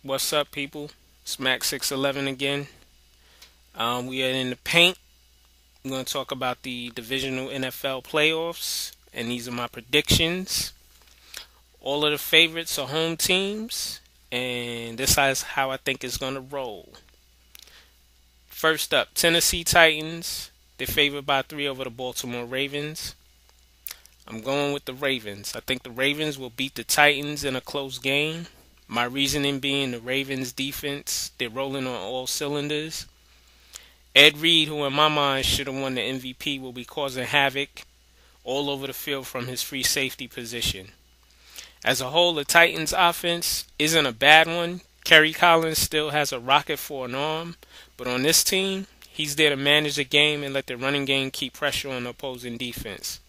What's up, people? Smack 611 again. We are in the paint. We're going to talk about the Divisional NFL playoffs, and these are my predictions. All of the favorites are home teams, and this is how I think it's going to roll. First up, Tennessee Titans. They're favored by 3 over the Baltimore Ravens. I'm going with the Ravens. I think the Ravens will beat the Titans in a close game. My reasoning being the Ravens defense, they're rolling on all cylinders. Ed Reed, who in my mind should have won the MVP, will be causing havoc all over the field from his free safety position. As a whole, the Titans offense isn't a bad one. Kerry Collins still has a rocket for an arm, but on this team, he's there to manage the game and let the running game keep pressure on the opposing defense.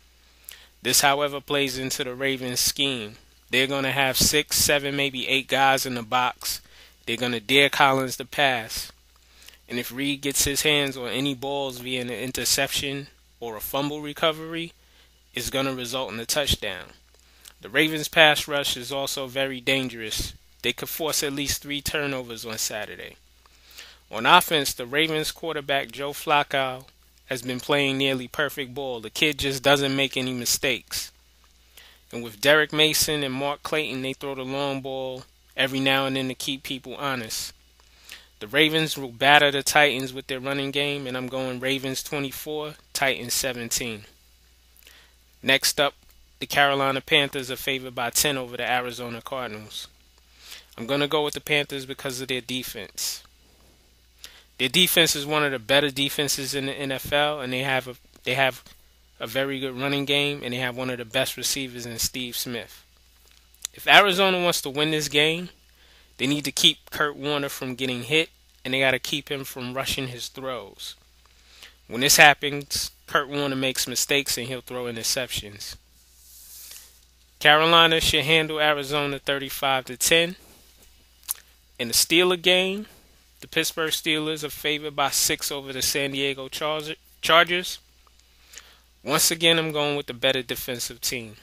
This, however, plays into the Ravens' scheme. They're going to have 6, 7, maybe 8 guys in the box. They're going to dare Collins to pass. And if Reed gets his hands on any balls via an interception or a fumble recovery, it's going to result in a touchdown. The Ravens' pass rush is also very dangerous. They could force at least 3 turnovers on Saturday. On offense, the Ravens quarterback Joe Flacco has been playing nearly perfect ball. The kid just doesn't make any mistakes. And with Derek Mason and Mark Clayton, they throw the long ball every now and then to keep people honest. The Ravens will batter the Titans with their running game, and I'm going Ravens 24, Titans 17. Next up, the Carolina Panthers are favored by 10 over the Arizona Cardinals. I'm going to go with the Panthers because of their defense. Their defense is one of the better defenses in the NFL, and they have a very good running game, and they have one of the best receivers in Steve Smith. If Arizona wants to win this game, they need to keep Kurt Warner from getting hit, and they got to keep him from rushing his throws. When this happens, Kurt Warner makes mistakes and he'll throw interceptions. Carolina should handle Arizona 35-10. In the Steeler game, the Pittsburgh Steelers are favored by 6 over the San Diego Chargers. Once again, I'm going with the better defensive team.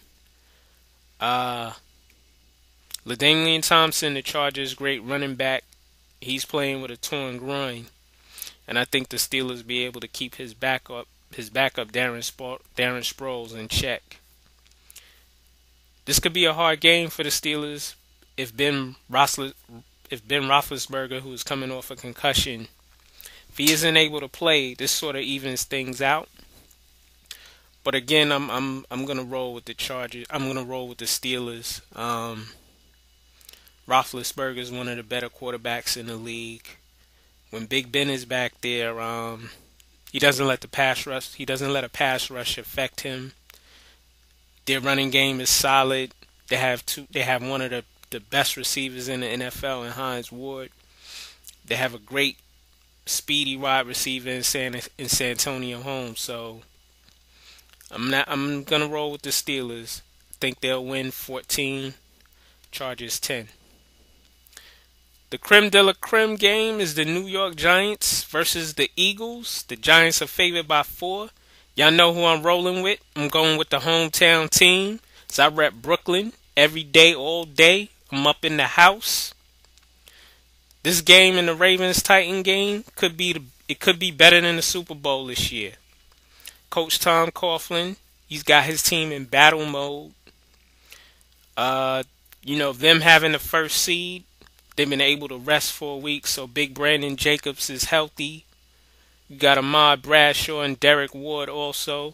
LaDainian Thompson, the Chargers' great running back, he's playing with a torn groin, and I think the Steelers be able to keep his backup Darren Sproles in check. This could be a hard game for the Steelers if Ben Roethlisberger, who is coming off a concussion, if he isn't able to play, this sort of evens things out. But again, I'm gonna roll with the Chargers. I'm gonna roll with the Steelers. Roethlisberger is one of the better quarterbacks in the league. When Big Ben is back there, he doesn't let a pass rush affect him. Their running game is solid. They have one of the best receivers in the NFL in Hines Ward. They have a great speedy wide receiver in Santonio Holmes. So I'm gonna roll with the Steelers. I think they'll win 14, Chargers 10. The creme de la creme game is the New York Giants versus the Eagles. The Giants are favored by 4. Y'all know who I'm rolling with. I'm going with the hometown team. So I rep Brooklyn every day, all day. I'm up in the house. This game in the Ravens-Titan game could be better than the Super Bowl this year. Coach Tom Coughlin, he's got his team in battle mode. Them having the first seed, they've been able to rest for a week, so Big Brandon Jacobs is healthy. You got Ahmad Bradshaw and Derek Ward also.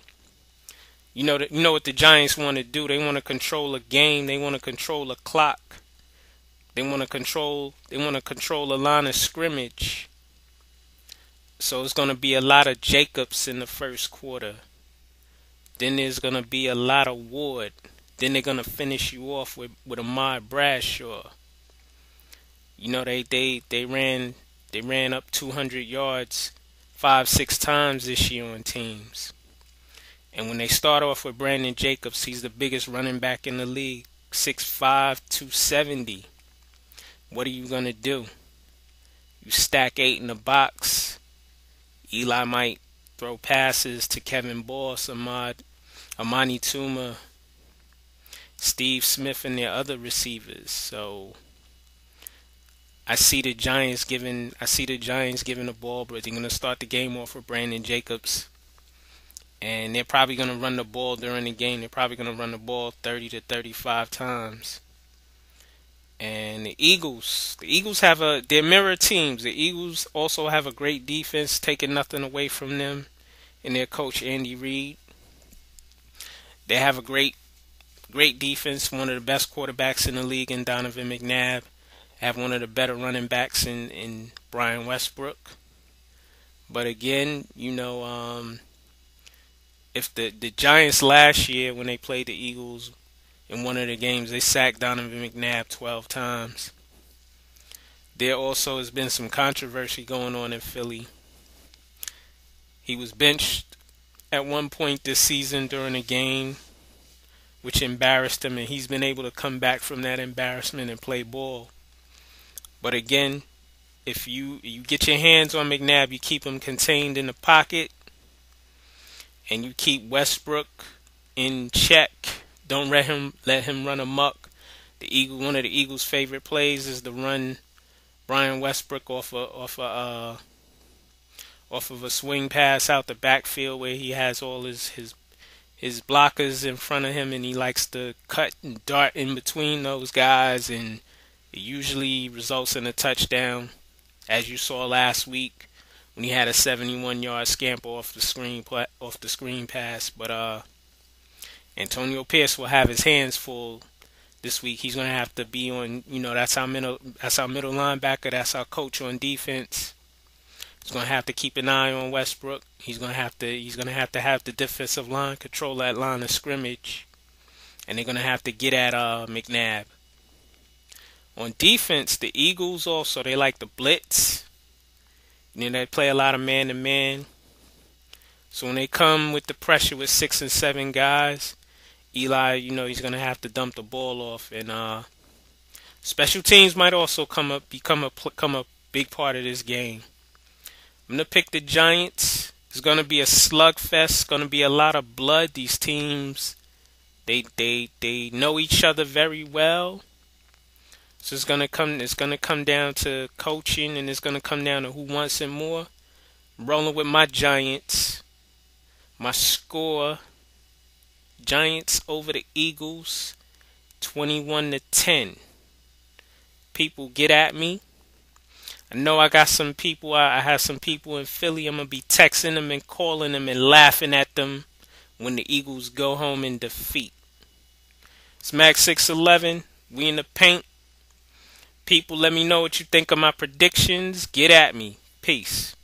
You know what the Giants want to do. They want to control a game. They want to control a clock. They want to control a line of scrimmage. So it's going to be a lot of Jacobs in the first quarter. Then there's going to be a lot of Ward. Then they're going to finish you off with Ahmad Bradshaw. They ran up 200 yards 5-6 times this year on teams. And when they start off with Brandon Jacobs, he's the biggest running back in the league, 6'5", 270. What are you going to do? You stack 8 in the box. Eli might throw passes to Kevin Boss, Amani Tuma, Steve Smith, and their other receivers. So I see the Giants giving the ball, but they're gonna start the game off with Brandon Jacobs, and they're probably gonna run the ball during the game. They're probably gonna run the ball 30 to 35 times. And the Eagles have they're mirror teams. The Eagles also have a great defense, taking nothing away from them and their coach Andy Reid. They have a great defense, one of the best quarterbacks in the league in Donovan McNabb. Have one of the better running backs in Brian Westbrook. But again, if the Giants last year when they played the Eagles in one of the games, they sacked Donovan McNabb 12 times. There also has been some controversy going on in Philly. He was benched at one point this season during a game, which embarrassed him, and he's been able to come back from that embarrassment and play ball. But again, if you get your hands on McNabb, you keep him contained in the pocket, and you keep Westbrook in check. Don't let him run amok. One of the Eagles' favorite plays is to run Brian Westbrook off of a swing pass out the backfield where he has all his blockers in front of him, and he likes to cut and dart in between those guys, and it usually results in a touchdown, as you saw last week when he had a 71-yard scamper off the screen pass. But Antonio Pierce will have his hands full this week. He's going to have to be on, that's our middle linebacker, that's our coach on defense. He's going to have to keep an eye on Westbrook. He's going to have to have the defensive line control that line of scrimmage, and they're going to have to get at McNabb. On defense, the Eagles also, they like the blitz. They play a lot of man to man. So when they come with the pressure with 6 and 7 guys, Eli, he's going to have to dump the ball off, and special teams might also become a big part of this game. I'm going to pick the Giants. It's going to be a slugfest. It's going to be a lot of blood. These teams, they know each other very well. So it's going to come down to coaching, and it's going to come down to who wants it more. I'm rolling with my Giants. My score, Giants over the Eagles, 21-10. People, get at me. I know I got some people. I have some people in Philly. I'm gonna be texting them and calling them and laughing at them when the Eagles go home in defeat. It's Max 611. We in the paint. People, let me know what you think of my predictions. Get at me. Peace.